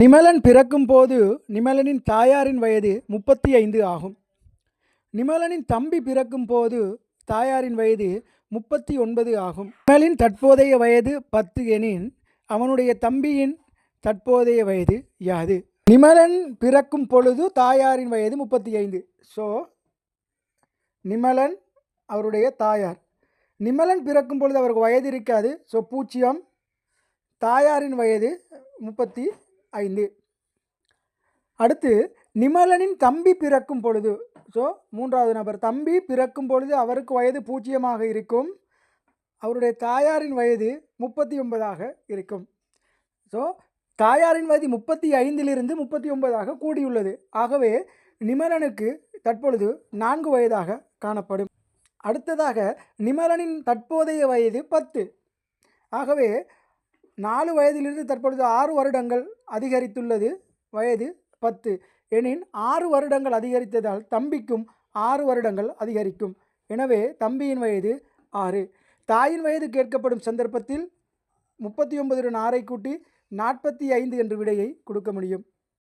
நிமலன் பிறக்கும்போது நிமலனின் தாயாரின் வயது 35 ஆகும். நிமலனின் தம்பி பிறக்கும்போது தாயாரின் வயது 39 ஆகும். நிமலின் தற்போதைய வயது 10 எனின் அவனுடைய தம்பியின் தற்போதைய வயது யாது? நிமலன் பிறக்கும் பொழுது தாயாரின் வயது 35. ஸோ நிமலன் அவருடைய தாயார். நிமலன் பிறக்கும் பொழுது அவருக்கு வயது இருக்காது. ஸோ 0. தாயாரின் வயது 35. அடுத்து நிமலனின் தம்பி பிறக்கும் பொழுது, ஸோ 3வது நபர் தம்பி பிறக்கும் பொழுது அவருக்கு வயது 0 இருக்கும். அவருடைய தாயாரின் வயது 39 இருக்கும். ஸோ தாயாரின் வயது 35லிருந்து 39 கூடியுள்ளது. ஆகவே நிமலனுக்கு தற்பொழுது 4 வயதாக காணப்படும். அடுத்ததாக நிமலனின் தற்போதைய வயது 10. ஆகவே 4 வயதிலிருந்து தற்பொழுது 6 வருடங்கள் அதிகரித்துள்ளது. வயது 10 எனின் 6 வருடங்கள் அதிகரித்ததால் தம்பிக்கும் 6 வருடங்கள் அதிகரிக்கும். எனவே தம்பியின் வயது 6. தாயின் வயது கேட்கப்படும் சந்தர்ப்பத்தில் 39 6 கூட்டி 45 என்ற விடையை கொடுக்க முடியும்.